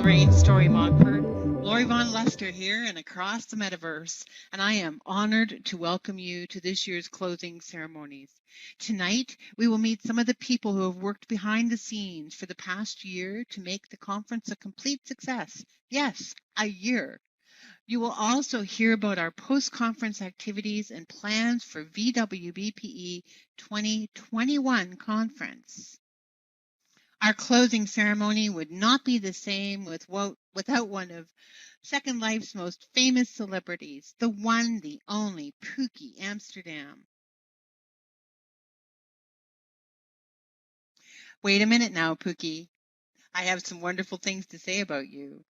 Lorraine Mockford, Lori Von Lester here and across the metaverse, and I am honored to welcome you to this year's closing ceremonies. Tonight, we will meet some of the people who have worked behind the scenes for the past year to make the conference a complete success. Yes, a year. You will also hear about our post-conference activities and plans for VWBPE 2021 conference. Our closing ceremony would not be the same without one of Second Life's most famous celebrities, the one, the only Pooky Amsterdam. Wait a minute now, Pooky. I have some wonderful things to say about you.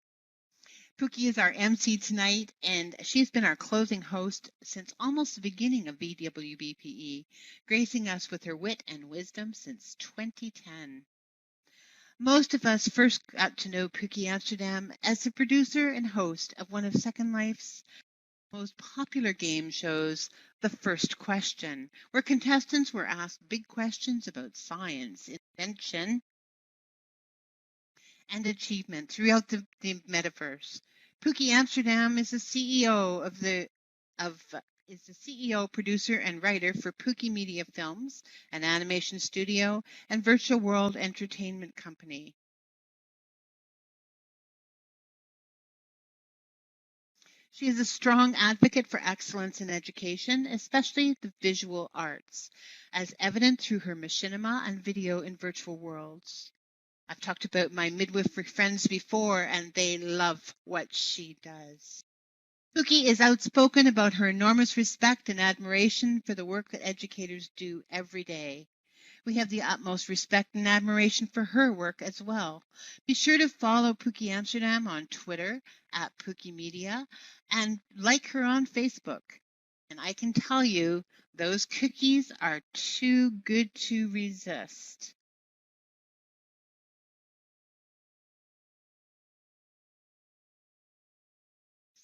Pooky is our MC tonight, and she's been our closing host since almost the beginning of VWBPE, gracing us with her wit and wisdom since 2010. Most of us first got to know Pooky Amsterdam as the producer and host of one of Second Life's most popular game shows, The First Question, where contestants were asked big questions about science, invention, and achievement throughout the metaverse. Pooky Amsterdam is the CEO is the CEO, producer, and writer for Pooky Media Films, an animation studio and virtual world entertainment company. She is a strong advocate for excellence in education, especially the visual arts, as evident through her machinima and video in virtual worlds. I've talked about my midwifery friends before, and they love what she does. Pooky is outspoken about her enormous respect and admiration for the work that educators do every day. We have the utmost respect and admiration for her work as well. Be sure to follow Pooky Amsterdam on Twitter at Pooky Media and like her on Facebook. And I can tell you, those cookies are too good to resist.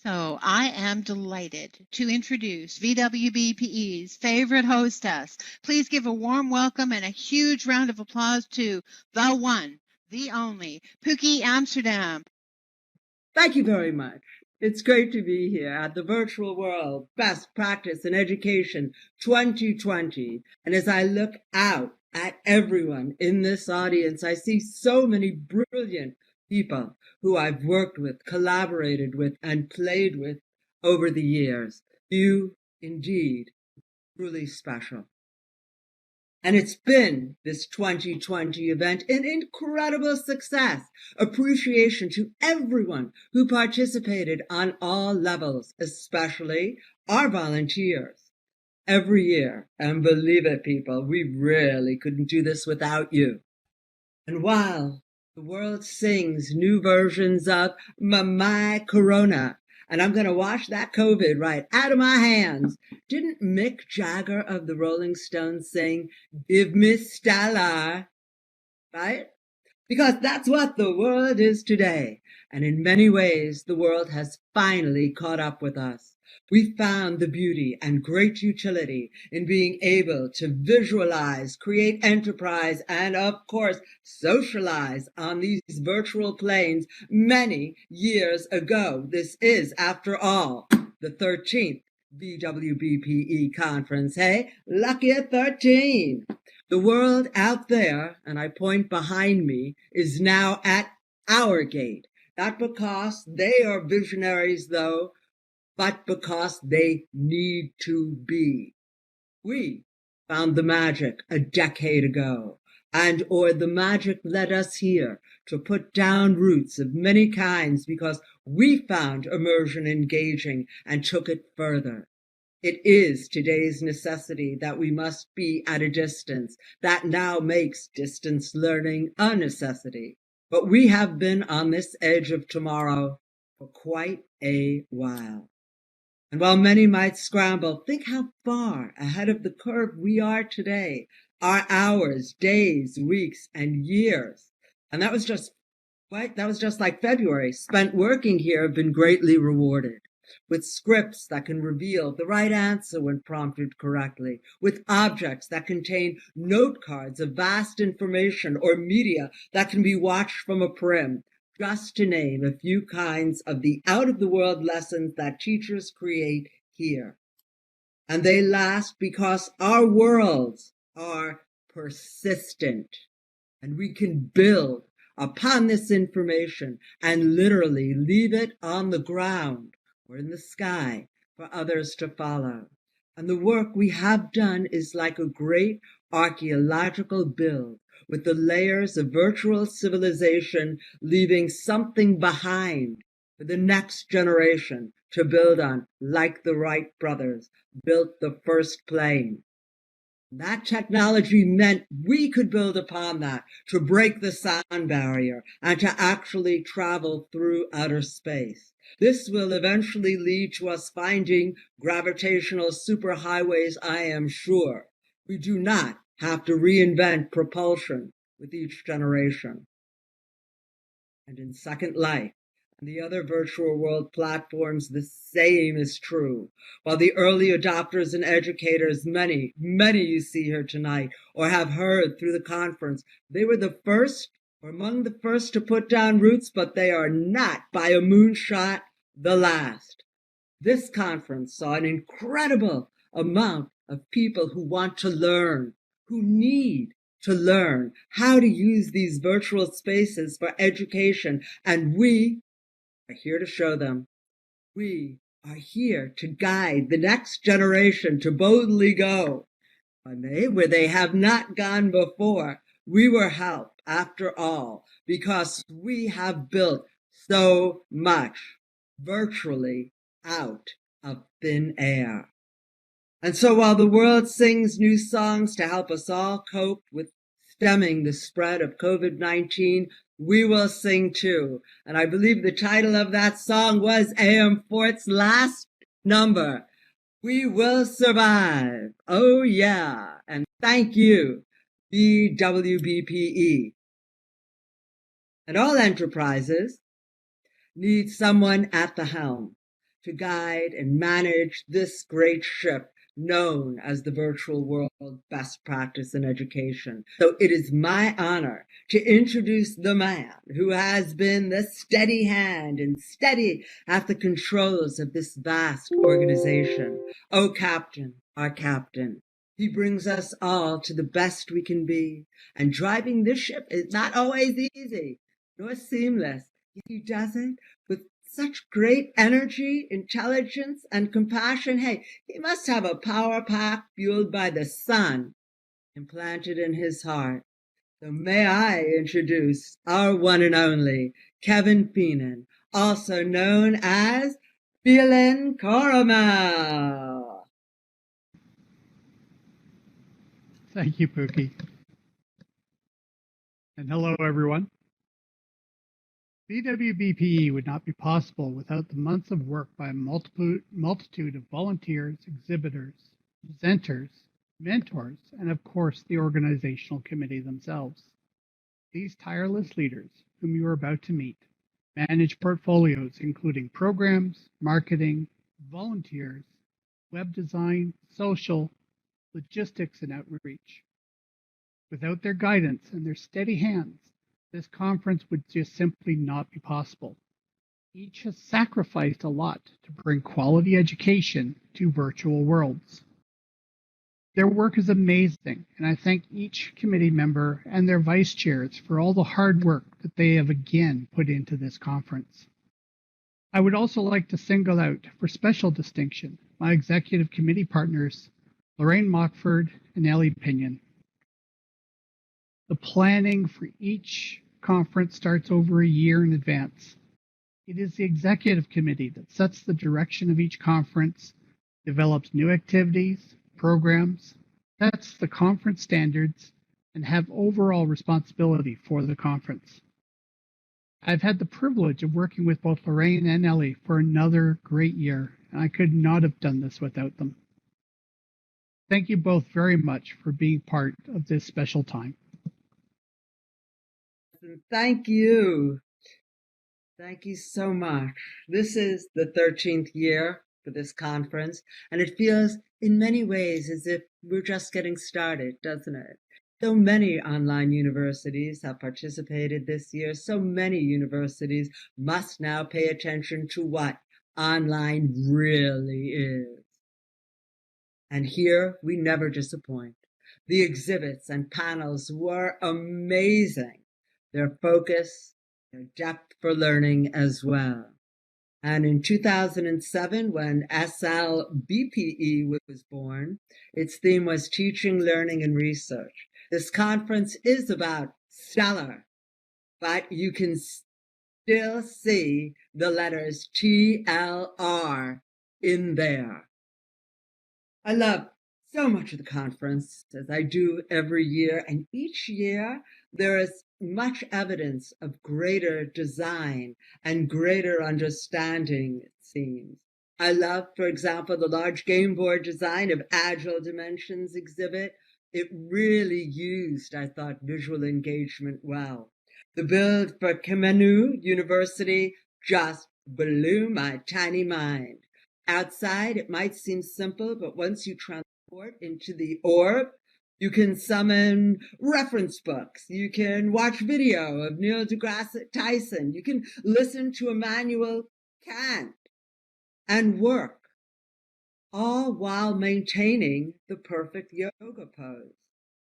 So I am delighted to introduce VWBPE's favorite hostess. Please give a warm welcome and a huge round of applause to the one, the only, Pooky Amsterdam. Thank you very much. It's great to be here at the Virtual World Best Practice in Education 2020. And as I look out at everyone in this audience, I see so many brilliant people who I've worked with, collaborated with, and played with over the years. You, indeed, truly special. And it's been, this 2020 event, an incredible success. Appreciation to everyone who participated on all levels, especially our volunteers. Every year, and believe it, people, we really couldn't do this without you. And while the world sings new versions of My Corona, and I'm going to wash that COVID right out of my hands, didn't Mick Jagger of the Rolling Stones sing, "Give me Stella," right? Because that's what the world is today. And in many ways, the world has finally caught up with us. We found the beauty and great utility in being able to visualize, create enterprise, and of course, socialize on these virtual planes many years ago. This is, after all, the 13th VWBPE conference. Hey, lucky at 13. The world out there, and I point behind me, is now at our gate. Not because they are visionaries, though, but because they need to be. We found the magic a decade ago, or the magic led us here to put down roots of many kinds because we found immersion engaging and took it further. It is today's necessity that we must be at a distance. That now makes distance learning a necessity. But we have been on this edge of tomorrow for quite a while. And while many might scramble, think how far ahead of the curve we are today. Our hours, days, weeks, and years. And that was just like February, spent working here have been greatly rewarded. With scripts that can reveal the right answer when prompted correctly, with objects that contain note cards of vast information or media that can be watched from a prim, just to name a few kinds of the out-of-the-world lessons that teachers create here. And they last because our worlds are persistent, and we can build upon this information and literally leave it on the ground or in the sky for others to follow. And the work we have done is like a great archaeological build with the layers of virtual civilization, leaving something behind for the next generation to build on, like the Wright brothers built the first plane. That technology meant we could build upon that to break the sound barrier and to actually travel through outer space. This will eventually lead to us finding gravitational superhighways, I am sure. We do not have to reinvent propulsion with each generation. And in Second Life and the other virtual world platforms, the same is true. While the early adopters and educators, many you see here tonight or have heard through the conference, they were the first or among the first to put down roots, but they are not by a moonshot the last. This conference saw an incredible amount of people who want to learn, who need to learn how to use these virtual spaces for education, and we are here to show them. We are here to guide the next generation to boldly go where they have not gone before. We were helped, after all, because we have built so much virtually out of thin air. And so while the world sings new songs to help us all cope with stemming the spread of COVID-19, we will sing too. And I believe the title of that song was A.M. Fort's last number. We will survive. Oh yeah. And thank you, VWBPE. And all enterprises need someone at the helm to guide and manage this great ship known as the virtual world best practice in education. So it is my honor to introduce the man who has been the steady hand and steady at the controls of this vast organization. Oh, Captain, our captain. He brings us all to the best we can be. And driving this ship is not always easy nor seamless. He does it with such great energy, intelligence, and compassion. Hey, he must have a power pack fueled by the sun implanted in his heart. So may I introduce our one and only Kevin Feenan, also known as Phelan Caramel. Thank you, Pooky. And hello, everyone. VWBPE would not be possible without the months of work by a multitude of volunteers, exhibitors, presenters, mentors, and of course the organizational committee themselves. These tireless leaders, whom you are about to meet, manage portfolios including programs, marketing, volunteers, web design, social, logistics, and outreach. Without their guidance and their steady hands, this conference would just simply not be possible. Each has sacrificed a lot to bring quality education to virtual worlds. Their work is amazing, and I thank each committee member and their vice chairs for all the hard work that they have again put into this conference. I would also like to single out for special distinction my executive committee partners, Lorraine Mockford and Ellie Pinion. The planning for each conference starts over a year in advance. It is the executive committee that sets the direction of each conference, develops new activities, programs, sets the conference standards, and have overall responsibility for the conference. I've had the privilege of working with both Lorraine and Ellie for another great year, and I could not have done this without them. Thank you both very much for being part of this special time. Thank you. Thank you so much. This is the 13th year for this conference, and it feels in many ways as if we're just getting started, doesn't it? So many online universities have participated this year. So many universities must now pay attention to what online really is. And here we never disappoint. The exhibits and panels were amazing. Their focus, their depth for learning as well. And in 2007, when SLBPE was born, its theme was Teaching, Learning, and Research. This conference is about stellar, but you can still see the letters TLR in there. I love so much of the conference, as I do every year, and each year there is much evidence of greater design and greater understanding, it seems. I love, for example, the large game board design of Agile Dimensions exhibit. It really used, I thought, visual engagement well. The build for Kemenu University just blew my tiny mind. Outside, it might seem simple, but once you transport into the orb, you can summon reference books. You can watch video of Neil deGrasse Tyson. You can listen to Immanuel Kant and work, all while maintaining the perfect yoga pose.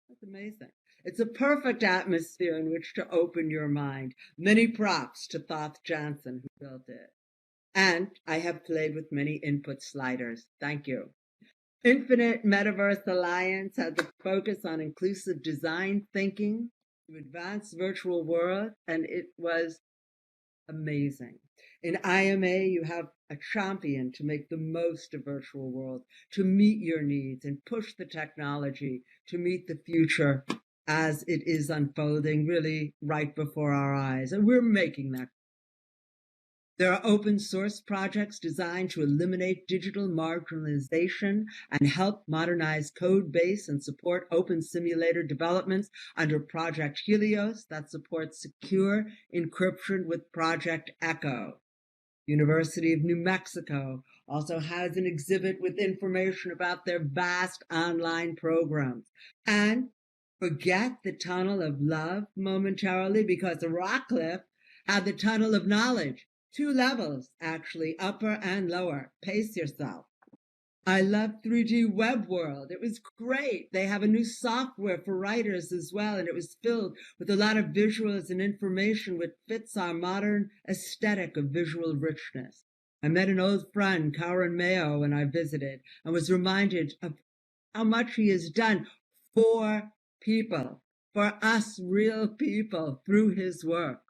That's amazing. It's a perfect atmosphere in which to open your mind. Many props to Thoth Jansen, who built it. And I have played with many input sliders. Thank you. Infinite Metaverse Alliance had the focus on inclusive design thinking to advance virtual world, and it was amazing. In IMA, you have a champion to make the most of virtual world, to meet your needs and push the technology to meet the future as it is unfolding really right before our eyes. And we're making that. There are open source projects designed to eliminate digital marginalization and help modernize code base and support open simulator developments under Project Helios that supports secure encryption with Project Echo. University of New Mexico also has an exhibit with information about their vast online programs. And forget the Tunnel of Love momentarily, because Rockcliffe had the Tunnel of Knowledge. 2 levels, actually, upper and lower. Pace yourself. I love 3D Web World. It was great. They have a new software for writers as well, and it was filled with a lot of visuals and information which fits our modern aesthetic of visual richness. I met an old friend, Karen Mayo, when I visited, and was reminded of how much he has done for people, for us real people, through his work.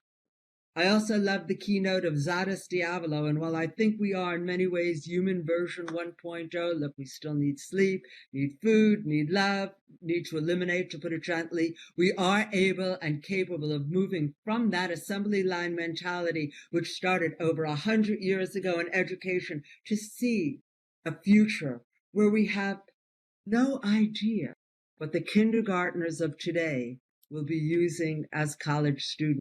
I also love the keynote of Zadis Diavolo, and while I think we are in many ways human version 1.0, look, we still need sleep, need food, need love, need to eliminate, to put it gently, we are able and capable of moving from that assembly line mentality which started over 100 years ago in education to see a future where we have no idea what the kindergartners of today will be using as college students.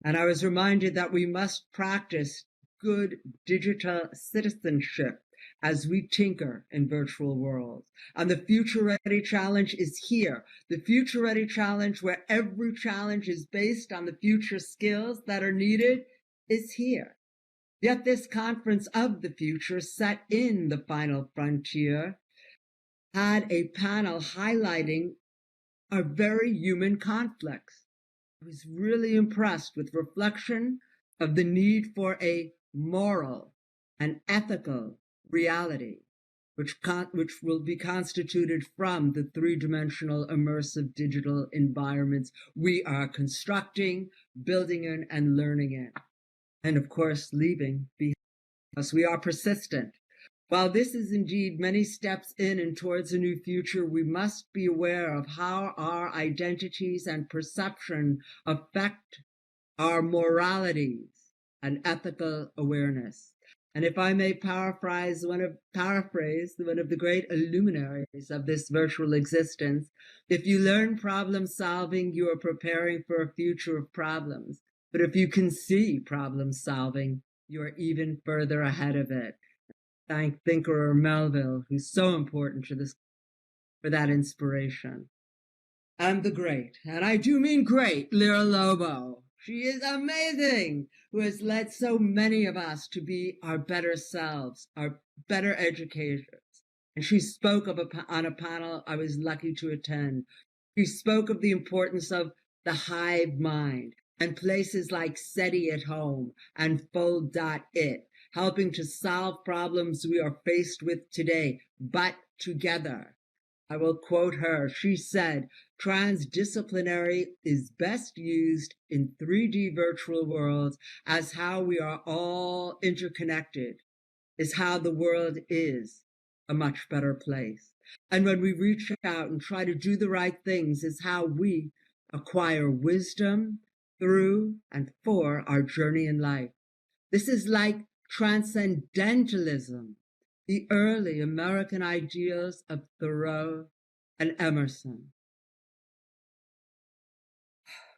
And I was reminded that we must practice good digital citizenship as we tinker in virtual worlds. And the Future Ready Challenge is here. The Future Ready Challenge, where every challenge is based on the future skills that are needed, is here. Yet this conference of the future, set in the final frontier, had a panel highlighting our very human conflicts. I was really impressed with reflection of the need for a moral and ethical reality, which will be constituted from the 3-dimensional immersive digital environments we are constructing, building in, and learning in. And of course, leaving behind, because we are persistent. While this is indeed many steps in and towards a new future, we must be aware of how our identities and perception affect our moralities and ethical awareness. And if I may paraphrase one of the great luminaries of this virtual existence, if you learn problem solving, you are preparing for a future of problems. But if you can see problem solving, you are even further ahead of it. Thank Thinkerer Melville, who's so important to this, for that inspiration. and the great, and I do mean great, Lyra Lobo. She is amazing, who has led so many of us to be our better selves, our better educators. And she spoke on a panel I was lucky to attend. She spoke of the importance of the hive mind and places like SETI at home and Fold.it, helping to solve problems we are faced with today, but together. I will quote her. She said, transdisciplinary is best used in 3D virtual worlds as how we are all interconnected, is how the world is a much better place. And when we reach out and try to do the right things is how we acquire wisdom through and for our journey in life. This is like transcendentalism, the early American ideals of Thoreau and Emerson.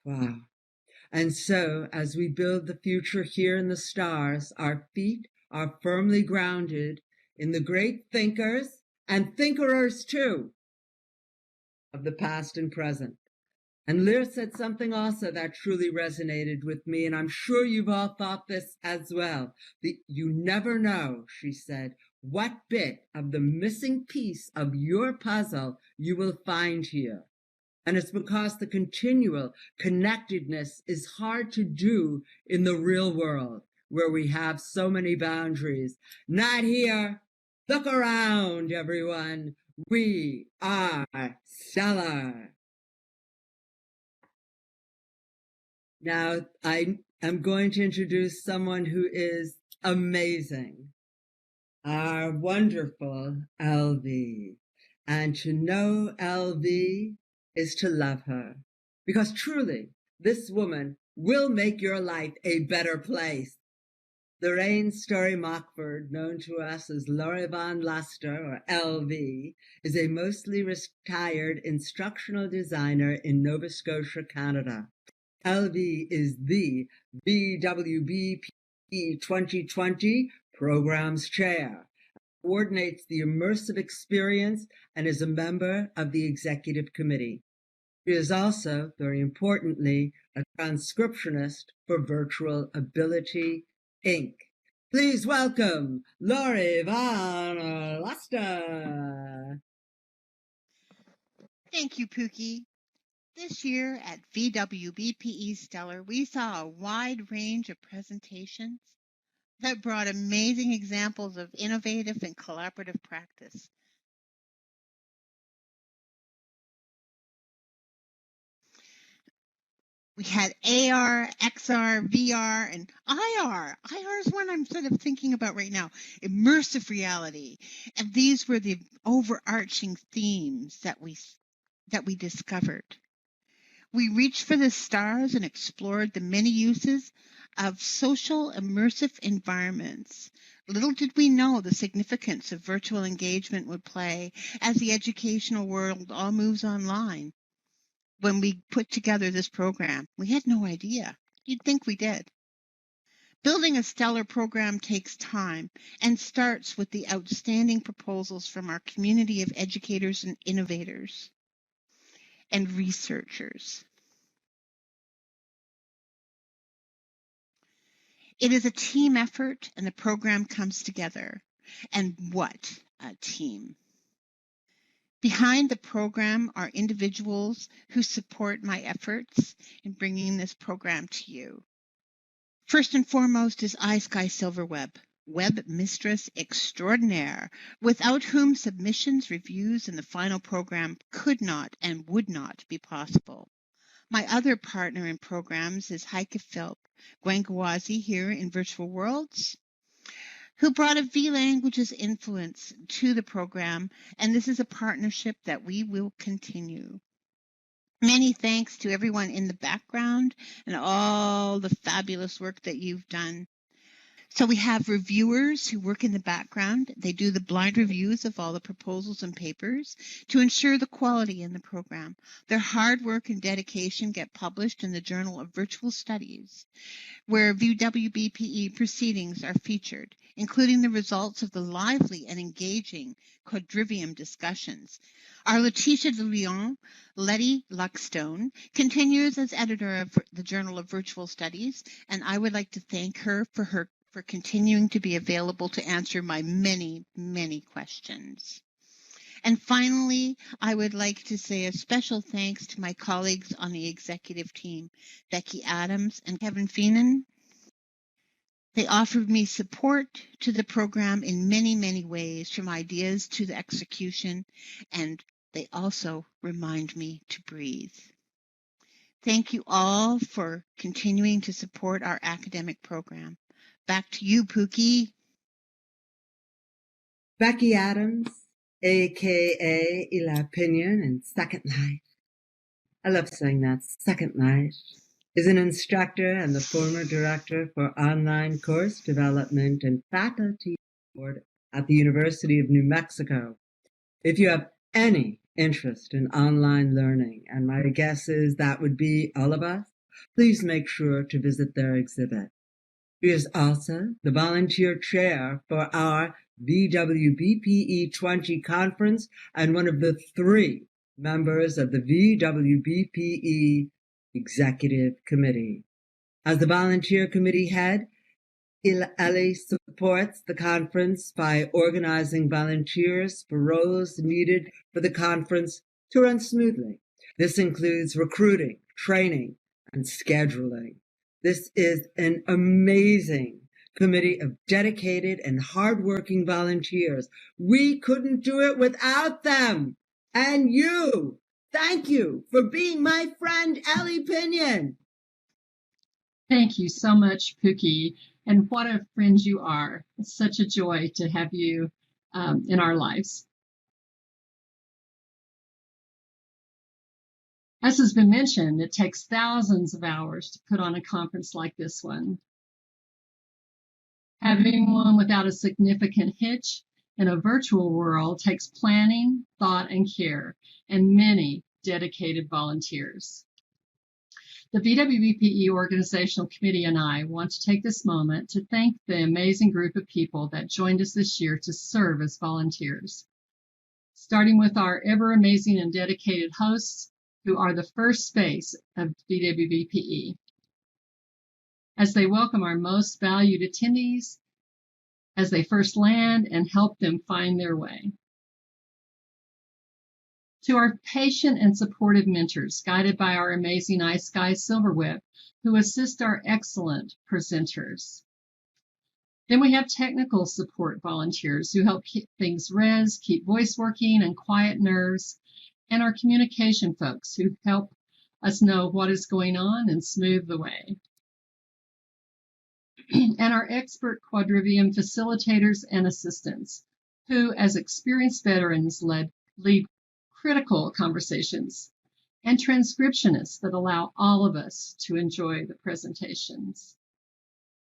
Wow. And so, as we build the future here in the stars, our feet are firmly grounded in the great thinkers and thinkerers too of the past and present. And Lear said something also that truly resonated with me, and I'm sure you've all thought this as well. You never know, she said, what bit of the missing piece of your puzzle you will find here. And it's because the continual connectedness is hard to do in the real world where we have so many boundaries. Not here. Look around, everyone. We are stellar. Now, I am going to introduce someone who is amazing, our wonderful LV. And to know LV is to love her, because truly, this woman will make your life a better place. Lorraine Mockford, known to us as Laurie Von Luster, or LV, is a mostly retired instructional designer in Nova Scotia, Canada. LV is the VWBPE 2020 Programs Chair, coordinates the immersive experience, and is a member of the Executive Committee. She is also, very importantly, a transcriptionist for Virtual Ability, Inc. Please welcome Laurie Von Luster. Thank you, Pooky. This year at VWBPE Stellar, we saw a wide range of presentations that brought amazing examples of innovative and collaborative practice. We had AR, XR, VR, and IR. IR is one I'm sort of thinking about right now. Immersive reality. And these were the overarching themes that we discovered. We reached for the stars and explored the many uses of social immersive environments. Little did we know the significance of virtual engagement would play as the educational world all moves online. When we put together this program, we had no idea. You'd think we did. Building a stellar program takes time and starts with the outstanding proposals from our community of educators and innovators and researchers. It is a team effort, and the program comes together. And what a team. Behind the program are individuals who support my efforts in bringing this program to you. First and foremost is iSky Silverweb, web mistress extraordinaire, without whom submissions, reviews, and the final program could not and would not be possible. My other partner in programs is Heike Philp, Gwengawazi here in Virtual Worlds, who brought a V Languages influence to the program, and this is a partnership that we will continue. Many thanks to everyone in the background and all the fabulous work that you've done. So we have reviewers who work in the background. They do the blind reviews of all the proposals and papers to ensure the quality in the program. Their hard work and dedication get published in the Journal of Virtual Studies, where VWBPE proceedings are featured. including the results of the lively and engaging quadrivium discussions. Our Letitia de Leon, Letty Luckstone, continues as editor of the Journal of Virtual Studies, and I would like to thank her for continuing to be available to answer my many, many questions. And finally, I would like to say a special thanks to my colleagues on the executive team, Becky Adams and Kevin Feenan. They offered me support to the program in many, many ways, from ideas to the execution, and they also remind me to breathe. Thank you all for continuing to support our academic program. Back to you, Pooky. Becky Adams, a.k.a. La Opinion and Second Light. I love saying that. Second Light is an instructor and the former director for online course development and faculty board at the University of New Mexico. If you have any interest in online learning, and my guess is that would be all of us, please make sure to visit their exhibit. She is also the volunteer chair for our VWBPE 20 conference and one of the 3 members of the VWBPE Executive Committee. As the volunteer committee head, Ellie supports the conference by organizing volunteers for roles needed for the conference to run smoothly. This includes recruiting, training, and scheduling. This is an amazing committee of dedicated and hardworking volunteers. We couldn't do it without them. And you, thank you for being my friend, Ellie Pinion. Thank you so much, Pooky. And what a friend you are. It's such a joy to have you in our lives. As has been mentioned, it takes thousands of hours to put on a conference like this one. Having one without a significant hitch in a virtual world takes planning, thought, and care, and many dedicated volunteers. The VWBPE Organizational Committee and I want to take this moment to thank the amazing group of people that joined us this year to serve as volunteers. Starting with our ever amazing and dedicated hosts, who are the first face of VWBPE, as they welcome our most valued attendees, as they first land and help them find their way. To our patient and supportive mentors, guided by our amazing iSky Silverweb, who assist our excellent presenters. Then we have technical support volunteers who help keep things res, keep voice working, and quiet nerves, and our communication folks who help us know what is going on and smooth the way. And our expert quadrivium facilitators and assistants, who, as experienced veterans, lead critical conversations, and transcriptionists that allow all of us to enjoy the presentations.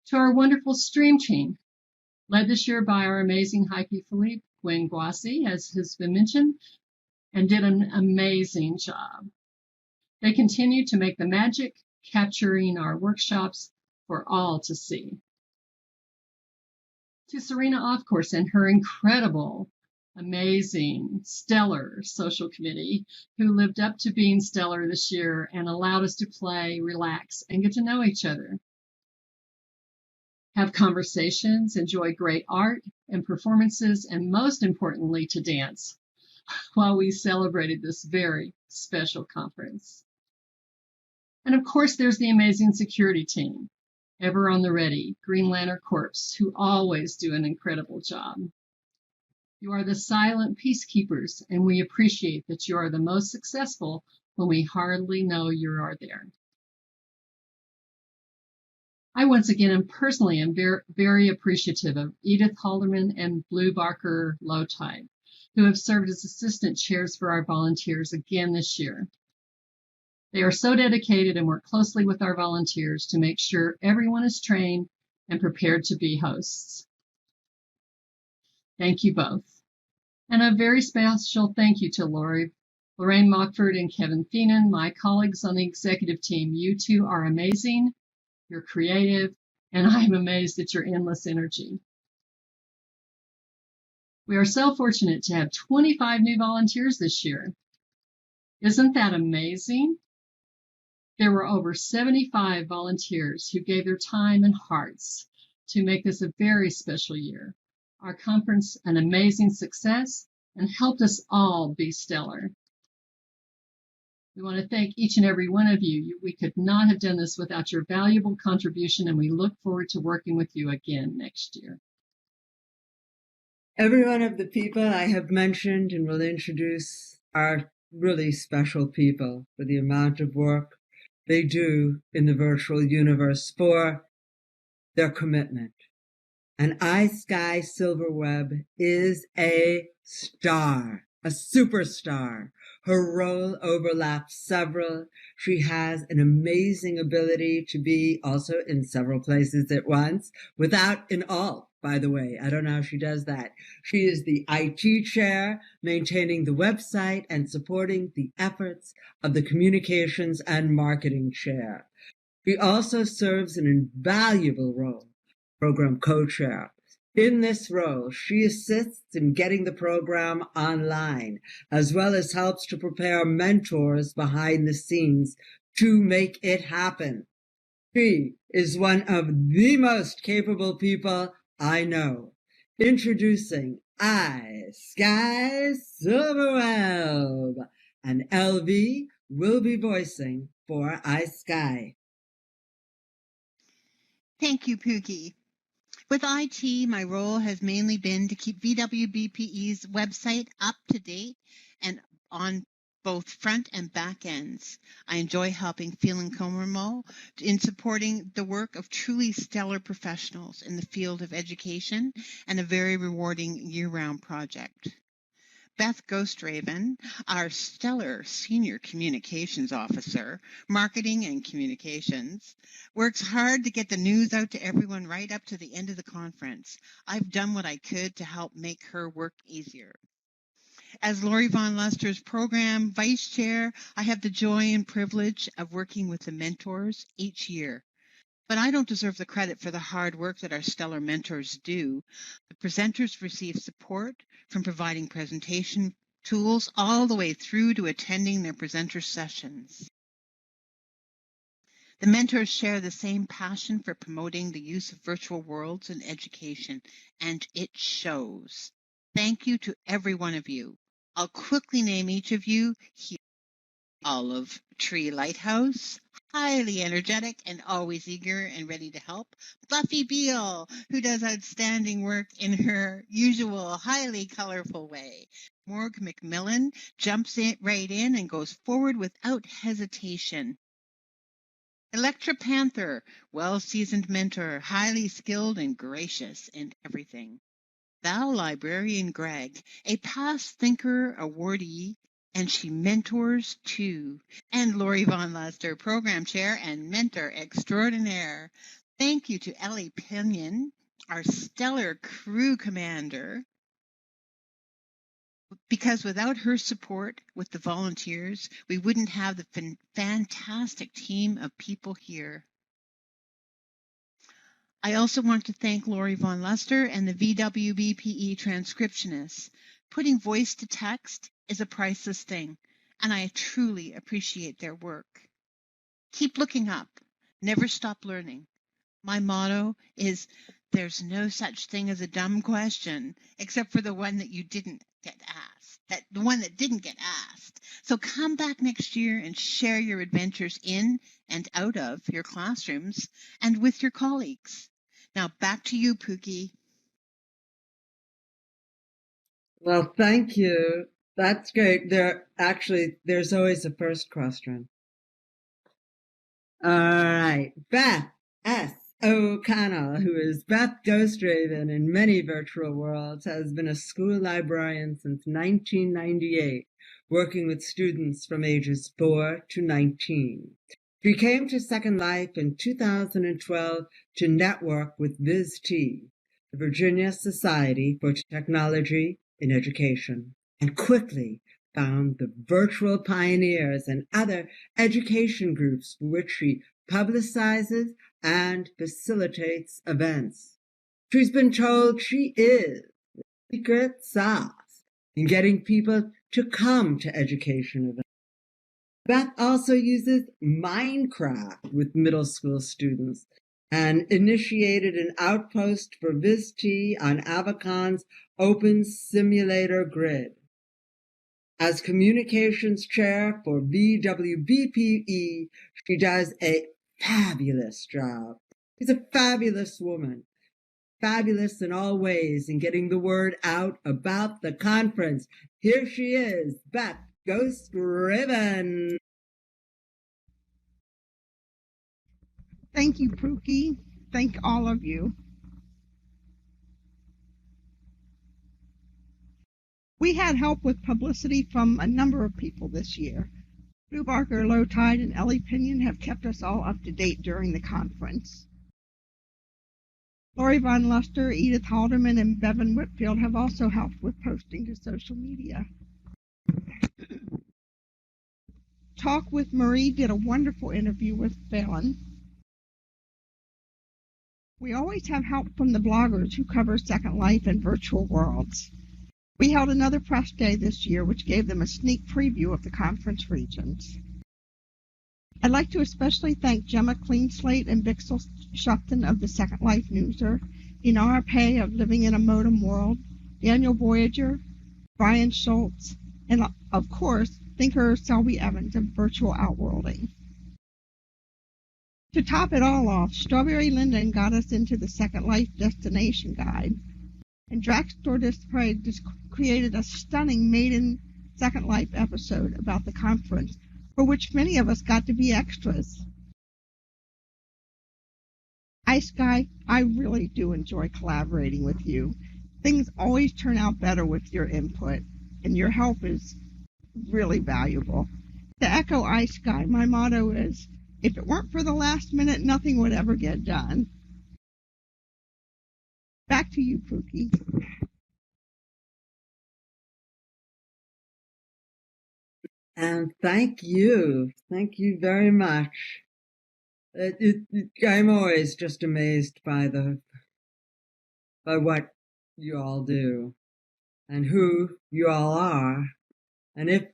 To our wonderful stream team, led this year by our amazing Heike Philippe Gwengwasi, as has been mentioned, and did an amazing job. They continue to make the magic, capturing our workshops for all to see. To Serena Offcourse and her incredible, amazing, stellar social committee, who lived up to being stellar this year and allowed us to play, relax, and get to know each other. Have conversations, enjoy great art and performances, and most importantly, to dance while we celebrated this very special conference. And of course, there's the amazing security team, ever on the ready, Green Lantern Corps, who always do an incredible job. You are the silent peacekeepers, and we appreciate that you are the most successful when we hardly know you are there. I once again am personally very appreciative of Edith Halderman and Blue Barker Lowtide, who have served as assistant chairs for our volunteers again this year. They are so dedicated and work closely with our volunteers to make sure everyone is trained and prepared to be hosts. Thank you both. And a very special thank you to Lorraine Mockford and Kevin Feenan, my colleagues on the executive team. You two are amazing, you're creative, and I'm amazed at your endless energy. We are so fortunate to have 25 new volunteers this year. Isn't that amazing? There were over 75 volunteers who gave their time and hearts to make this a very special year. Our conference an amazing success and helped us all be stellar. We want to thank each and every one of you. We could not have done this without your valuable contribution, and we look forward to working with you again next year. Every one of the people I have mentioned and will introduce are really special people for the amount of work they do in the virtual universe, for their commitment. And iSky Silverweb is a star, a superstar. Her role overlaps several. She has an amazing ability to be also in several places at once, without an alt, by the way. I don't know how she does that. She is the IT chair, maintaining the website and supporting the efforts of the communications and marketing chair. She also serves an invaluable role, program co-chair. In this role, she assists in getting the program online, as well as helps to prepare mentors behind the scenes to make it happen. She is one of the most capable people I know. Introducing iSky Silverweb, and LV will be voicing for iSky. Thank you, Pooky. With IT, my role has mainly been to keep VWBPE's website up to date and on both front and back ends. I enjoy helping Feenan in supporting the work of truly stellar professionals in the field of education and a very rewarding year-round project. Beth Ghostraven, our stellar Senior Communications Officer, Marketing and Communications, works hard to get the news out to everyone right up to the end of the conference. I've done what I could to help make her work easier. As Lori Von Luster's program vice chair, I have the joy and privilege of working with the mentors each year. But I don't deserve the credit for the hard work that our stellar mentors do. The presenters receive support from providing presentation tools all the way through to attending their presenter sessions. The mentors share the same passion for promoting the use of virtual worlds in education, and it shows. Thank you to every one of you. I'll quickly name each of you here. Olive Tree Lighthouse, highly energetic and always eager and ready to help. Buffy Beale, who does outstanding work in her usual highly colorful way. Morg McMillan jumps right in and goes forward without hesitation. Electra Panther, well-seasoned mentor, highly skilled and gracious in everything. Val Librarian Greg, a past Thinkerer Awardee, and she mentors too. And Lori Von Luster, program chair and mentor extraordinaire. Thank you to Ellie Pinion, our stellar crew commander, because without her support with the volunteers, we wouldn't have the fantastic team of people here. I also want to thank Lori Von Luster and the VWBPE transcriptionists. Putting voice to text is a priceless thing, and I truly appreciate their work. Keep looking up. Never stop learning. My motto is, there's no such thing as a dumb question, except for the one that you didn't get asked, the one that didn't get asked. So come back next year and share your adventures in and out of your classrooms and with your colleagues. Now back to you, Pooky. Well, thank you. That's great. There's always a first question. All right. Beth S. O'Connell, who is Beth Ghostraven in many virtual worlds, has been a school librarian since 1998, working with students from ages 4 to 19. She came to Second Life in 2012 to network with VIS-T, the Virginia Society for Technology in Education, and quickly found the Virtual Pioneers and other education groups for which she publicizes and facilitates events. She's been told she is secret sauce in getting people to come to education events. Beth also uses Minecraft with middle school students and initiated an outpost for VisT on Avacon's Open Simulator Grid. As communications chair for VWBPE, she does a fabulous job. She's a fabulous woman, fabulous in all ways in getting the word out about the conference. Here she is, Beth Ghost Ribbon. Thank you, Pooky. Thank all of you. We had help with publicity from a number of people this year. Lou Barker, Low Tide, and Ellie Pinion have kept us all up to date during the conference. Lori Von Luster, Edith Halderman, and Bevan Whitfield have also helped with posting to social media. Talk with Marie did a wonderful interview with Phelan. We always have help from the bloggers who cover Second Life and virtual worlds. We held another press day this year, which gave them a sneak preview of the conference regions. I'd like to especially thank Gemma Cleanslate and Bixel Shupton of the Second Life Newser, Inara Pay of Living in a Modem World, Daniel Voyager, Brian Schultz, and of course, Thinkerer Selby Evans of Virtual Outworlding. To top it all off, Strawberry Linden got us into the Second Life Destination Guide, and Draxtor Display just created a stunning maiden Second Life episode about the conference, for which many of us got to be extras. Ice Guy, I really do enjoy collaborating with you. Things always turn out better with your input, and your help is really valuable. To echo Ice Guy, my motto is, if it weren't for the last minute, nothing would ever get done. Back to you, Pooky. And thank you very much. I'm always just amazed by what you all do and who you all are. And if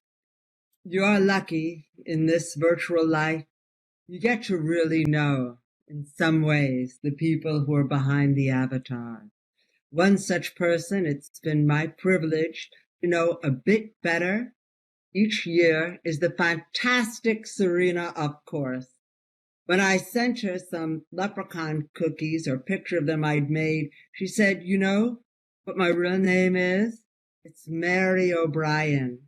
you are lucky in this virtual life, you get to really know, in some ways, the people who are behind the avatar. One such person it's been my privilege to know a bit better each year is the fantastic Serena, of course. When I sent her some leprechaun cookies or picture of them I'd made, she said, you know what my real name is? It's Mary O'Brien.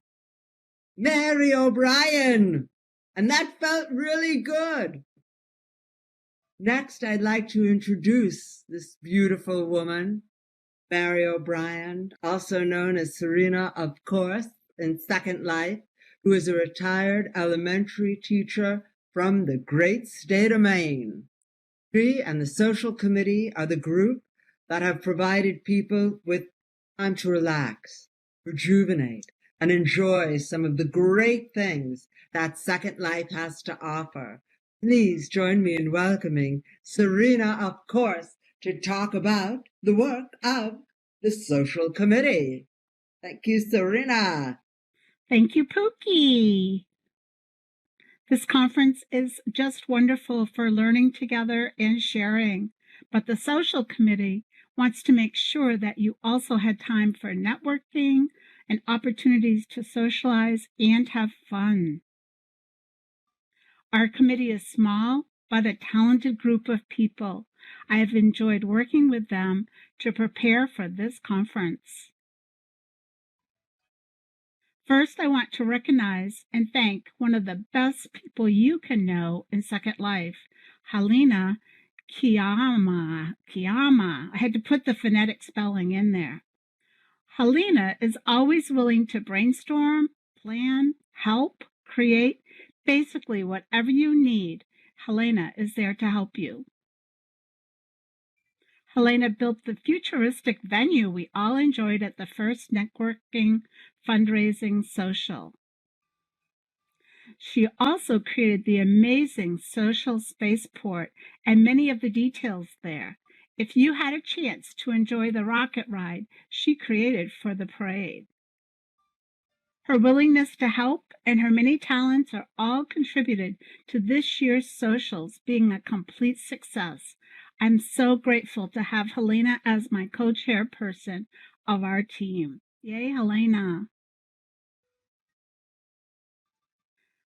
Mary O'Brien! And that felt really good. Next, I'd like to introduce this beautiful woman, Mary O'Brien, also known as Serena, of course, in Second Life, who is a retired elementary teacher from the great state of Maine. She and the social committee are the group that have provided people with time to relax, rejuvenate, and enjoy some of the great things that Second Life has to offer. Please join me in welcoming Serena, of course, to talk about the work of the social committee. Thank you, Serena. Thank you, Pooky. This conference is just wonderful for learning together and sharing, but the social committee wants to make sure that you also had time for networking and opportunities to socialize and have fun. Our committee is small, but a talented group of people. I have enjoyed working with them to prepare for this conference. First, I want to recognize and thank one of the best people you can know in Second Life, Helena Kiyama. I had to put the phonetic spelling in there. Helena is always willing to brainstorm, plan, help, create, basically whatever you need. Helena is there to help you. Helena built the futuristic venue we all enjoyed at the first networking fundraising social. She also created the amazing social spaceport and many of the details there. if you had a chance to enjoy the rocket ride she created for the parade. Her willingness to help and her many talents are all contributed to this year's socials being a complete success. I'm so grateful to have Helena as my co-chairperson of our team. Yay, Helena.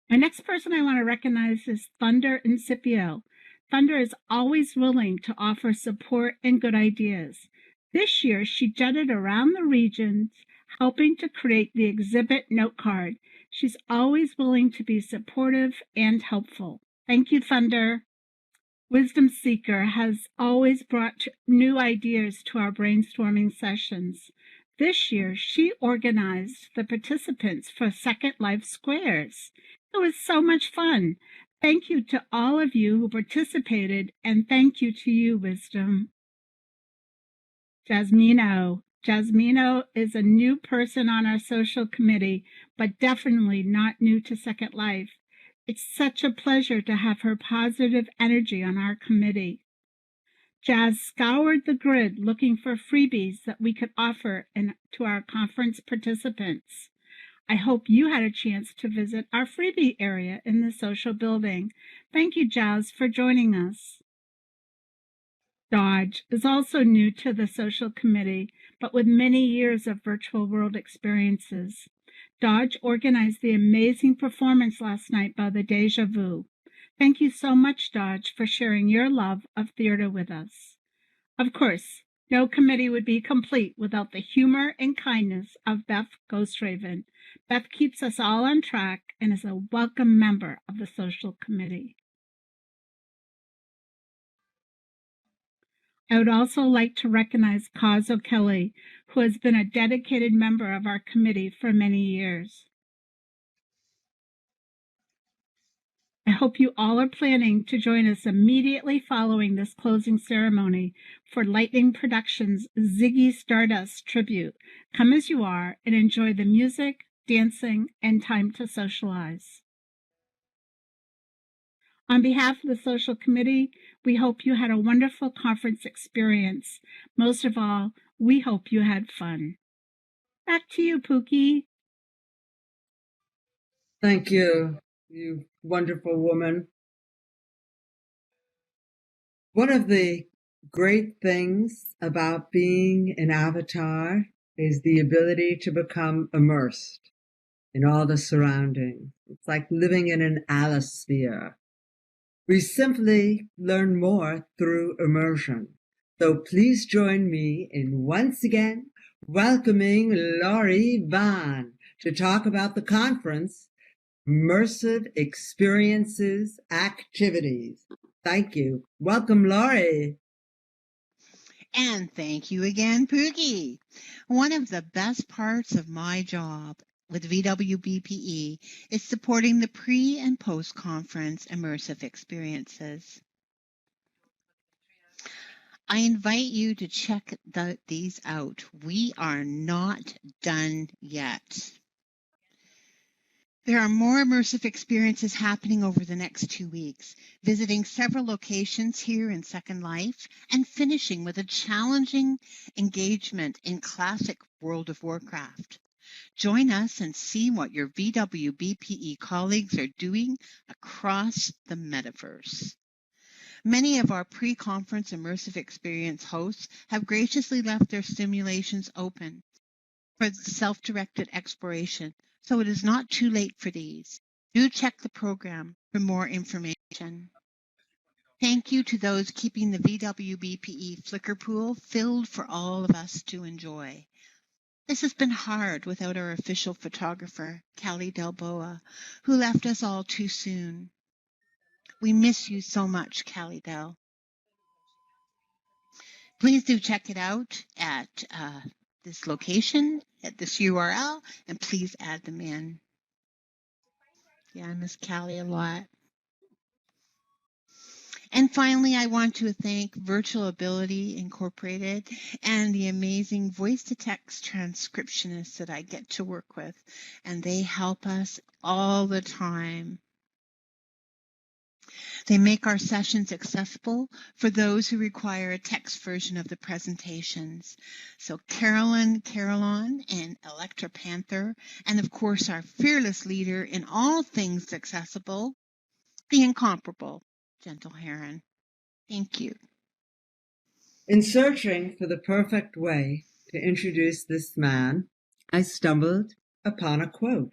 My next person I want to recognize is Thunder Incipio. Thunder is always willing to offer support and good ideas. This year, she jetted around the regions, helping to create the exhibit note card. She's always willing to be supportive and helpful. Thank you, Thunder. Wisdom Seeker has always brought new ideas to our brainstorming sessions. This year, she organized the participants for Second Life Squares. It was so much fun. Thank you to all of you who participated, and thank you to you, Wisdom. Jasmino. Jasmino is a new person on our social committee, but definitely not new to Second Life. It's such a pleasure to have her positive energy on our committee. Jazz scoured the grid looking for freebies that we could offer to our conference participants. I hope you had a chance to visit our freebie area in the social building. Thank you, Jazz, for joining us. Dodge is also new to the social committee, but with many years of virtual world experiences. Dodge organized the amazing performance last night by the Deja Vu. Thank you so much, Dodge, for sharing your love of theater with us. Of course, no committee would be complete without the humor and kindness of Beth Ghostraven. Beth keeps us all on track and is a welcome member of the social committee. I would also like to recognize Kaz O'Kelly, who has been a dedicated member of our committee for many years. I hope you all are planning to join us immediately following this closing ceremony for Lightning Productions' Ziggy Stardust tribute. Come as you are and enjoy the music, dancing, and time to socialize. On behalf of the social committee, we hope you had a wonderful conference experience. Most of all, we hope you had fun. Back to you, Pooky. Thank you, you wonderful woman. One of the great things about being an avatar is the ability to become immersed in all the surroundings. It's like living in an allosphere. We simply learn more through immersion. So please join me in once again welcoming Laurie Vaughn to talk about the conference, Immersive Experiences Activities. Thank you. Welcome, Laurie. And thank you again, Pooky. One of the best parts of my job with VWBPE is supporting the pre- and post-conference immersive experiences. I invite you to check these out. We are not done yet. There are more immersive experiences happening over the next 2 weeks, visiting several locations here in Second Life and finishing with a challenging engagement in classic World of Warcraft. Join us and see what your VWBPE colleagues are doing across the metaverse. Many of our pre-conference immersive experience hosts have graciously left their simulations open for self-directed exploration, so it is not too late for these. Do check the program for more information. Thank you to those keeping the VWBPE Flickr pool filled for all of us to enjoy. This has been hard without our official photographer, Callie Delboa, who left us all too soon. We miss you so much, Callie Del. Please do check it out at this location, at this URL, and please add them in. Yeah, I miss Callie a lot. And finally, I want to thank Virtual Ability Incorporated and the amazing voice-to-text transcriptionists that I get to work with, and they help us all the time. They make our sessions accessible for those who require a text version of the presentations. So Caroline, and Electra Panther, and of course our fearless leader in all things accessible, the incomparable Gentle Heron. Thank you. In searching for the perfect way to introduce this man, I stumbled upon a quote.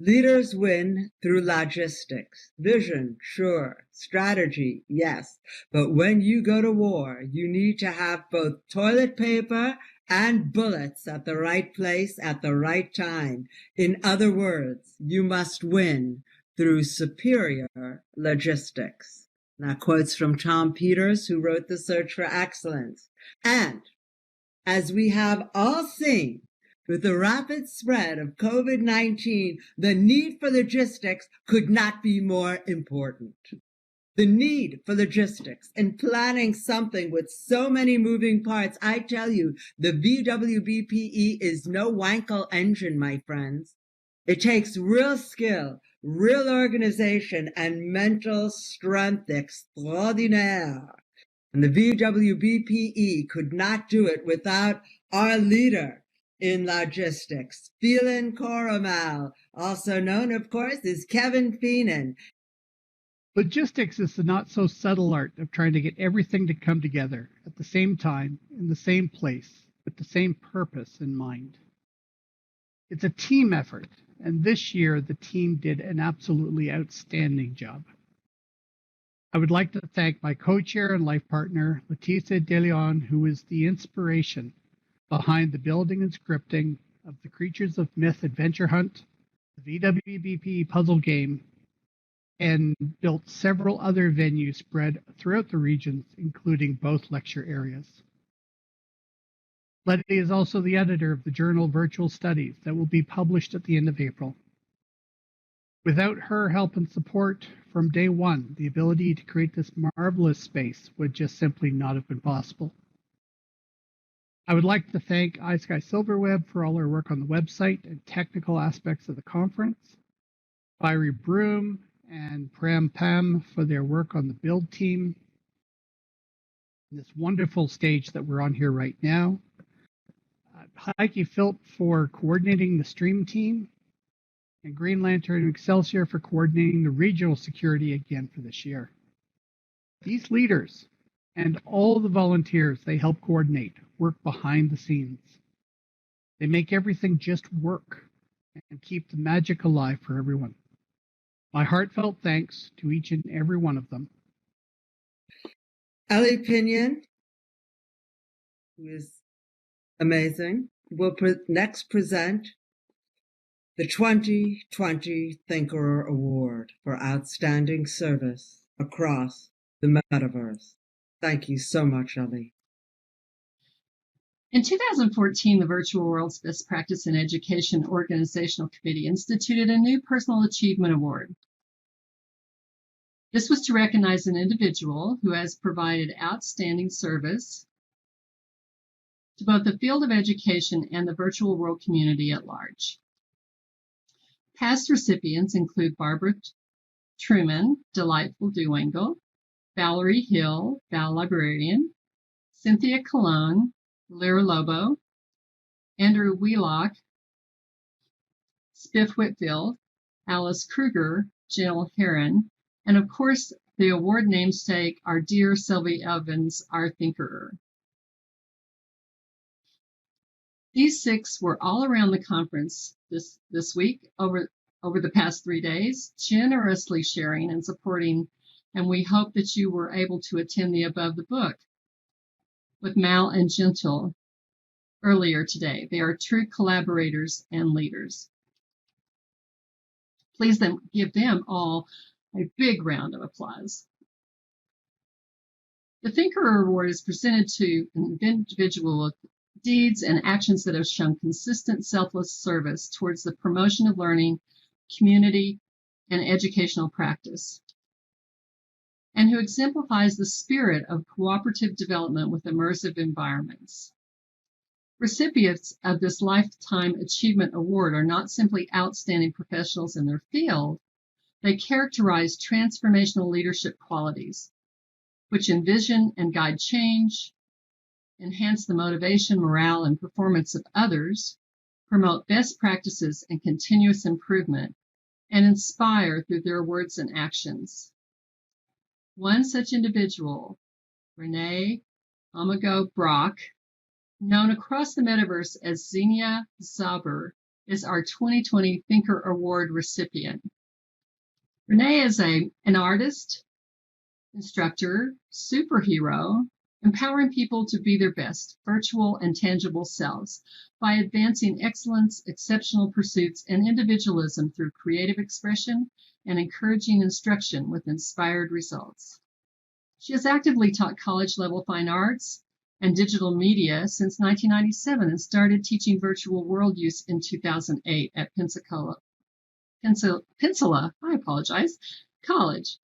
Leaders win through logistics. Vision, sure. Strategy, yes. But when you go to war, you need to have both toilet paper and bullets at the right place at the right time. In other words, you must win through superior logistics. Now, quotes from Tom Peters, who wrote The Search for Excellence. And as we have all seen, with the rapid spread of COVID-19, the need for logistics could not be more important. The need for logistics and planning something with so many moving parts, I tell you, the VWBPE is no Wankel engine, my friends. It takes real skill, real organization, and mental strength extraordinaire. And the VWBPE could not do it without our leader in logistics, Phelan Coromal, also known, of course, as Kevin Feenan. Logistics is the not-so-subtle art of trying to get everything to come together at the same time, in the same place, with the same purpose in mind. It's a team effort, and this year the team did an absolutely outstanding job. I would like to thank my co-chair and life partner, Leticia De Leon, who is the inspiration behind the building and scripting of the Creatures of Myth Adventure Hunt, the VWBPE puzzle game, and built several other venues spread throughout the regions, including both lecture areas. Letty is also the editor of the journal Virtual Studies that will be published at the end of April. Without her help and support from day one, the ability to create this marvelous space would just simply not have been possible. I would like to thank iSky Silverweb for all her work on the website and technical aspects of the conference, Fiery Broom and Pram Pam for their work on the build team, and this wonderful stage that we're on here right now, Heike Philp for coordinating the stream team, and Green Lantern and Excelsior for coordinating the regional security again for this year. These leaders and all the volunteers they help coordinate work behind the scenes. They make everything just work and keep the magic alive for everyone. My heartfelt thanks to each and every one of them. Ellie Pinion, who is amazing, will next present the 2020 Thinkerer Award for Outstanding Service across the Metaverse. Thank you so much, Ellie. In 2014, the Virtual World's Best Practice in Education Organizational Committee instituted a new Personal Achievement Award. This was to recognize an individual who has provided outstanding service to both the field of education and the virtual world community at large. Past recipients include Barbara Truman, Delightful Duengle, Valerie Hill, Val Librarian, Cynthia Colon, Lyra Lobo, Andrew Wheelock, Spiff Whitfield, Alice Kruger, Jill Heron, and of course, the award namesake, our dear Sylvie Evans, our Thinkerer. These six were all around the conference this week over the past 3 days, generously sharing and supporting, and we hope that you were able to attend the Above the Book with Mal and Gentle earlier today. They are true collaborators and leaders. Please give them all a big round of applause. The Thinkerer Award is presented to an individual with deeds and actions that have shown consistent selfless service towards the promotion of learning, community, and educational practice, and who exemplifies the spirit of cooperative development with immersive environments. Recipients of this Lifetime Achievement Award are not simply outstanding professionals in their field, They characterize transformational leadership qualities, which envision and guide change, enhance the motivation, morale, and performance of others, promote best practices and continuous improvement, and inspire through their words and actions. One such individual, Renee Amago-Brock, known across the metaverse as Xenia Zauber, is our 2020 Thinkerer Award recipient. Renee is an artist, instructor, superhero, empowering people to be their best, virtual and tangible selves by advancing excellence, exceptional pursuits, and individualism through creative expression and encouraging instruction with inspired results. She has actively taught college-level fine arts and digital media since 1997 and started teaching virtual world use in 2008 at Pensacola College.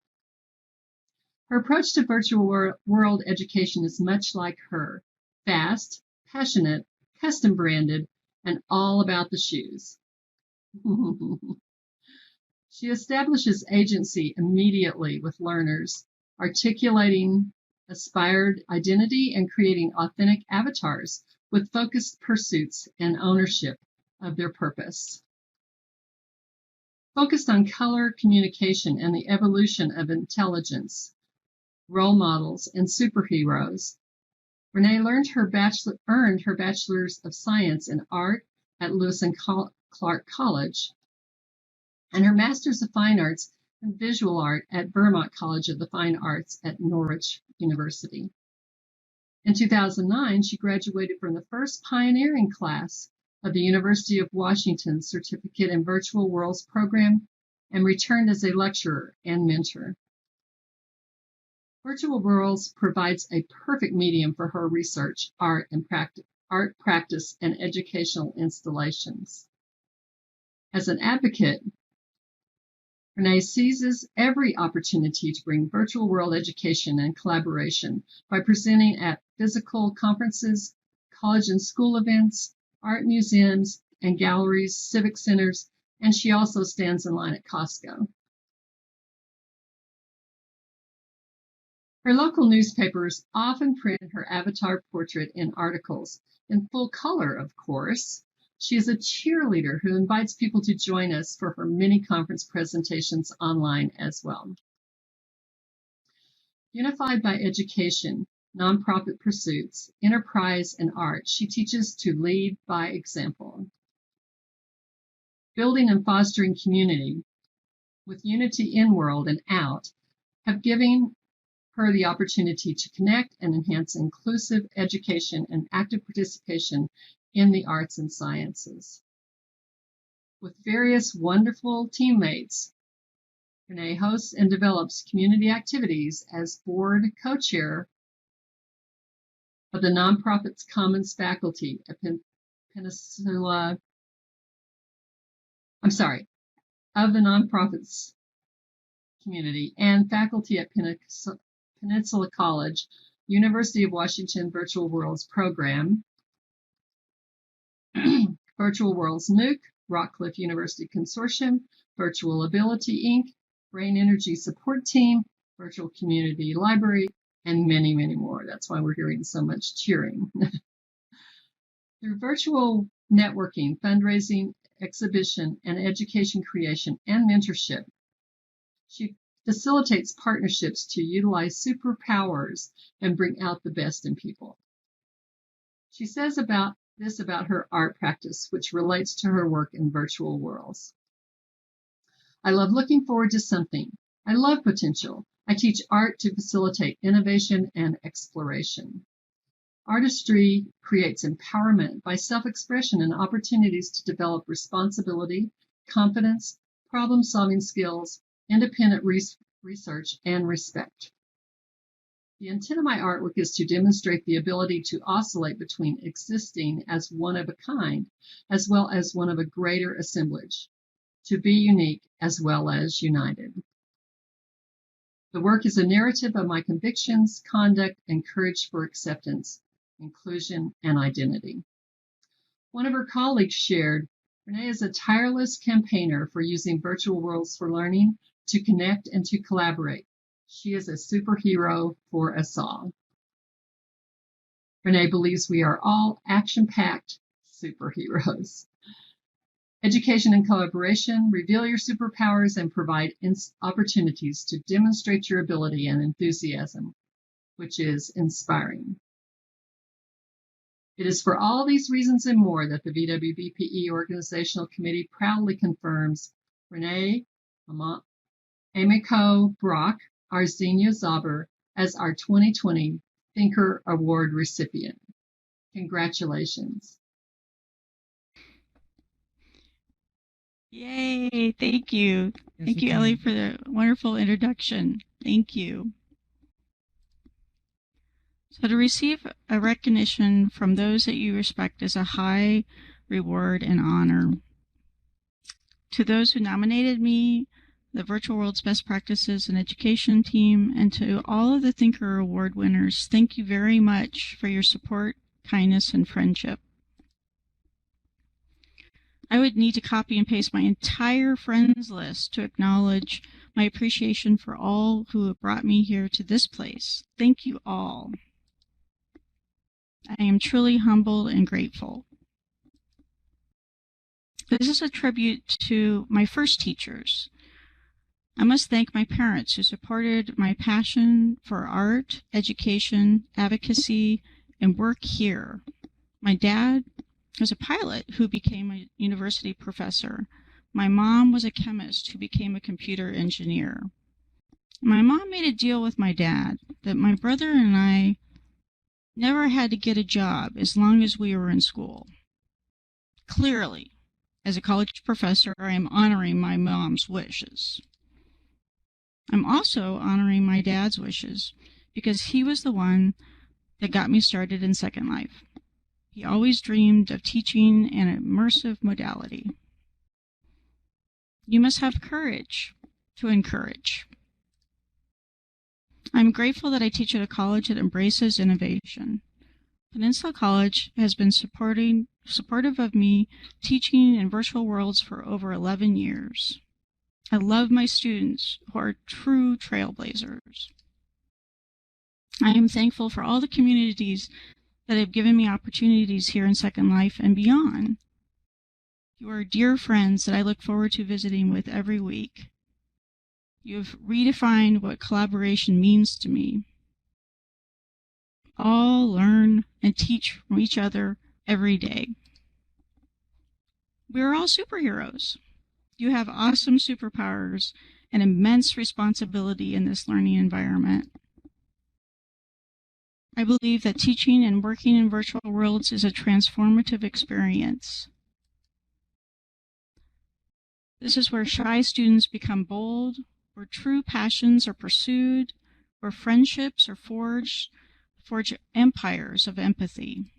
Her approach to virtual world education is much like her, fast, passionate, custom branded, and all about the shoes. She establishes agency immediately with learners, articulating aspired identity and creating authentic avatars with focused pursuits and ownership of their purpose. Focused on color communication and the evolution of intelligence, role models, and superheroes, Renee earned her Bachelor's of Science in Art at Lewis and Clark College and her Master's of Fine Arts in Visual Art at Vermont College of the Fine Arts at Norwich University. In 2009, she graduated from the first pioneering class of the University of Washington Certificate in Virtual Worlds program and returned as a lecturer and mentor. Virtual Worlds provides a perfect medium for her research, art practice, and educational installations. As an advocate, Renee seizes every opportunity to bring virtual world education and collaboration by presenting at physical conferences, college and school events, art museums and galleries, civic centers, and she also stands in line at Costco. Her local newspapers often print her avatar portrait in articles, in full color, of course. She is a cheerleader who invites people to join us for her mini conference presentations online as well. Unified by education, nonprofit pursuits, enterprise, and art, she teaches to lead by example. Building and fostering community with unity in world and out have given her the opportunity to connect and enhance inclusive education and active participation in the arts and sciences. With various wonderful teammates, Renee hosts and develops community activities as board co-chair of the nonprofit's Commons faculty at of the nonprofit's community and faculty at Peninsula College, University of Washington Virtual Worlds Program, Virtual Worlds MOOC, Rockcliffe University Consortium, Virtual Ability Inc., Brain Energy Support Team, Virtual Community Library, and many, many more. That's why we're hearing so much cheering. Through virtual networking, fundraising, exhibition, and education creation and mentorship, she facilitates partnerships to utilize superpowers and bring out the best in people. She says about her art practice, which relates to her work in virtual worlds. I love looking forward to something. I love potential. I teach art to facilitate innovation and exploration. Artistry creates empowerment by self-expression and opportunities to develop responsibility, confidence, problem-solving skills, independent research, and respect. The intent of my artwork is to demonstrate the ability to oscillate between existing as one of a kind, as well as one of a greater assemblage, to be unique as well as united. The work is a narrative of my convictions, conduct, and courage for acceptance, inclusion, and identity. One of her colleagues shared, Renee is a tireless campaigner for using virtual worlds for learning, to connect and to collaborate. She is a superhero for us all. Renee believes we are all action-packed superheroes. Education and collaboration, reveal your superpowers and provide opportunities to demonstrate your ability and enthusiasm, which is inspiring. It is for all these reasons and more that the VWBPE Organizational Committee proudly confirms Renee Amiko Brock Arzenia Zauber as our 2020 Thinkerer Award recipient. Congratulations. Yay, thank you. Thank you, Ellie, for the wonderful introduction. Thank you. So to receive a recognition from those that you respect is a high reward and honor. To those who nominated me, the Virtual World's Best Practices and Education team, and to all of the Thinkerer Award winners, thank you very much for your support, kindness, and friendship. I would need to copy and paste my entire friends list to acknowledge my appreciation for all who have brought me here to this place. Thank you all. I am truly humbled and grateful. This is a tribute to my first teachers. I must thank my parents who supported my passion for art, education, advocacy, and work here. My dad was a pilot who became a university professor. My mom was a chemist who became a computer engineer. My mom made a deal with my dad that my brother and I never had to get a job as long as we were in school. Clearly, as a college professor, I am honoring my mom's wishes. I'm also honoring my dad's wishes because he was the one that got me started in Second Life. He always dreamed of teaching an immersive modality. You must have courage to encourage. I'm grateful that I teach at a college that embraces innovation. Peninsula College has been supportive of me teaching in virtual worlds for over 11 years. I love my students who are true trailblazers. I am thankful for all the communities that have given me opportunities here in Second Life and beyond. You are dear friends that I look forward to visiting with every week. You have redefined what collaboration means to me. All learn and teach from each other every day. We are all superheroes. You have awesome superpowers and immense responsibility in this learning environment. I believe that teaching and working in virtual worlds is a transformative experience. This is where shy students become bold, where true passions are pursued, where friendships are forge empires of empathy.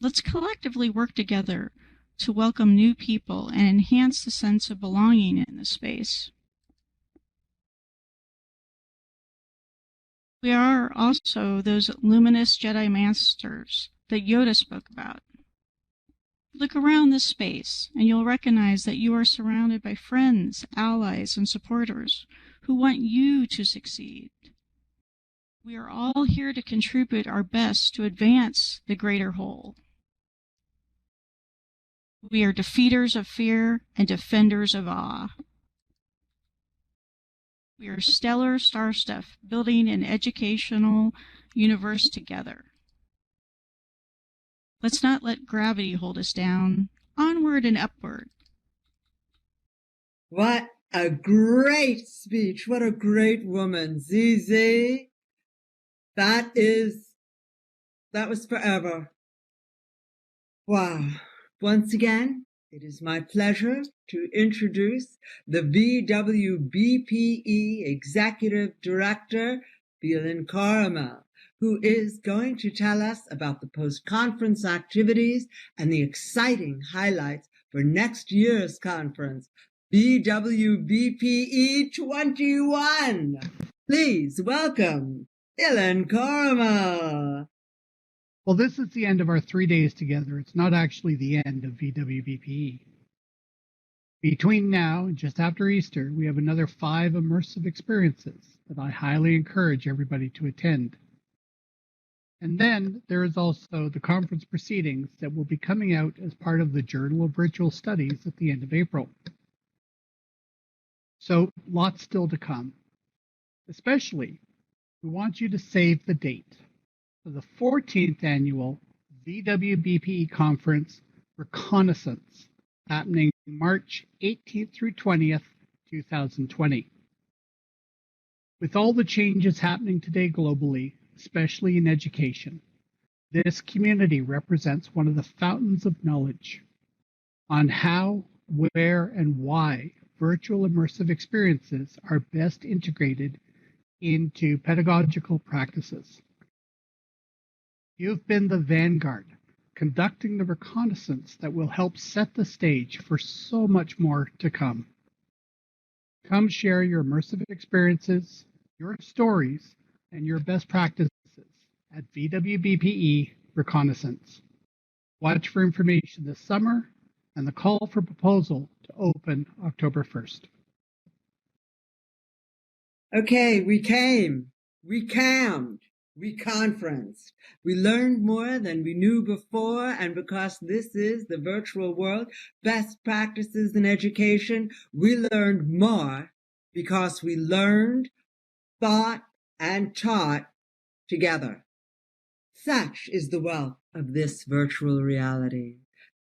Let's collectively work together to welcome new people and enhance the sense of belonging in this space. We are also those luminous Jedi Masters that Yoda spoke about. Look around this space and you'll recognize that you are surrounded by friends, allies, and supporters who want you to succeed. We are all here to contribute our best to advance the greater whole. We are defeaters of fear and defenders of awe. We are stellar star stuff, building an educational universe together. Let's not let gravity hold us down. Onward and upward. What a great speech. What a great woman. ZZ. That was forever. Wow. Once again, it is my pleasure to introduce the VWBPE Executive Director, Feenan Caramel, who is going to tell us about the post-conference activities and the exciting highlights for next year's conference, VWBPE 21. Please welcome Feenan Caramel. Well, this is the end of our 3 days together. It's not actually the end of VWBPE. Between now and just after Easter, we have another 5 immersive experiences that I highly encourage everybody to attend. And then there is also the conference proceedings that will be coming out as part of the Journal of Virtual Studies at the end of April. So lots still to come. Especially, we want you to save the date for the 14th annual VWBPE Conference Reconnaissance, happening March 18th through 20th, 2020. With all the changes happening today globally, especially in education, this community represents one of the fountains of knowledge on how, where, and why virtual immersive experiences are best integrated into pedagogical practices. You've been the vanguard, conducting the reconnaissance that will help set the stage for so much more to come. Come share your immersive experiences, your stories, and your best practices at VWBPE Reconnaissance. Watch for information this summer and the call for proposal to open October 1st. Okay, we came, we cammed, we conferenced, we learned more than we knew before, and because this is the virtual world, best practices in education, we learned more because we learned, thought, and taught together. Such is the wealth of this virtual reality.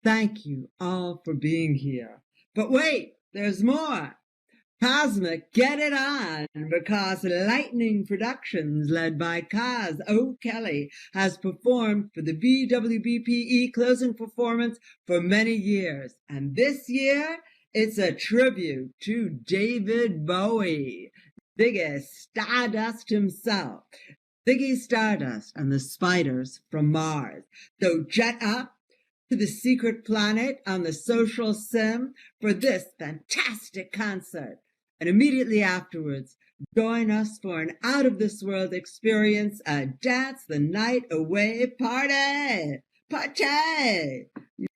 Thank you all for being here. But wait, there's more. Cosmic, get it on, because Lightning Productions, led by Kaz O'Kelly, has performed for the VWBPE closing performance for many years. And this year, it's a tribute to David Bowie, Ziggy Stardust himself. Ziggy Stardust and the Spiders from Mars. So jet up to the secret planet on the social sim for this fantastic concert. And immediately afterwards, join us for an out-of-this-world experience, a Dance the Night Away party. Party!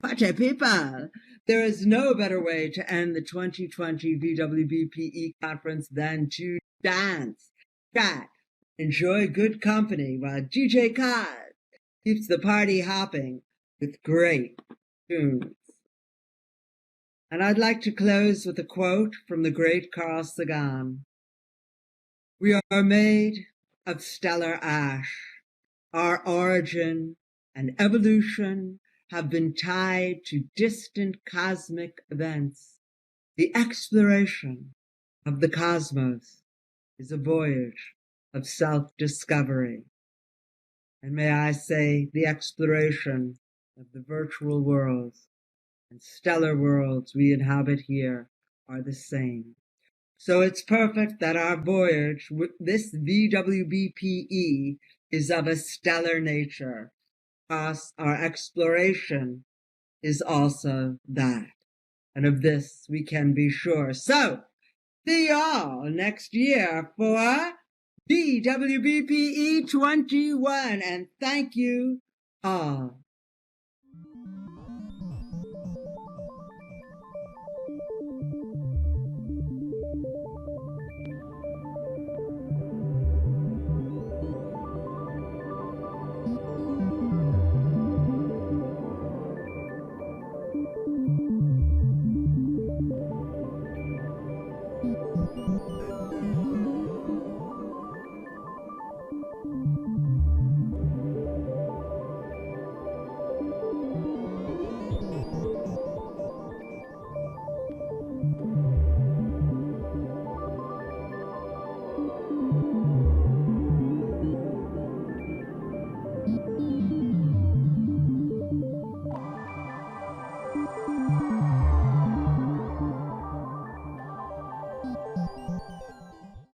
Party people! There is no better way to end the 2020 VWBPE conference than to dance, chat, enjoy good company while DJ Kaz keeps the party hopping with great tunes. And I'd like to close with a quote from the great Carl Sagan. We are made of stellar ash. Our origin and evolution have been tied to distant cosmic events. The exploration of the cosmos is a voyage of self-discovery. And may I say, the exploration of the virtual worlds and stellar worlds we inhabit here are the same. So it's perfect that our voyage with this VWBPE is of a stellar nature, because our exploration is also that. And of this we can be sure. So, see y'all next year for VWBPE 21, and thank you all.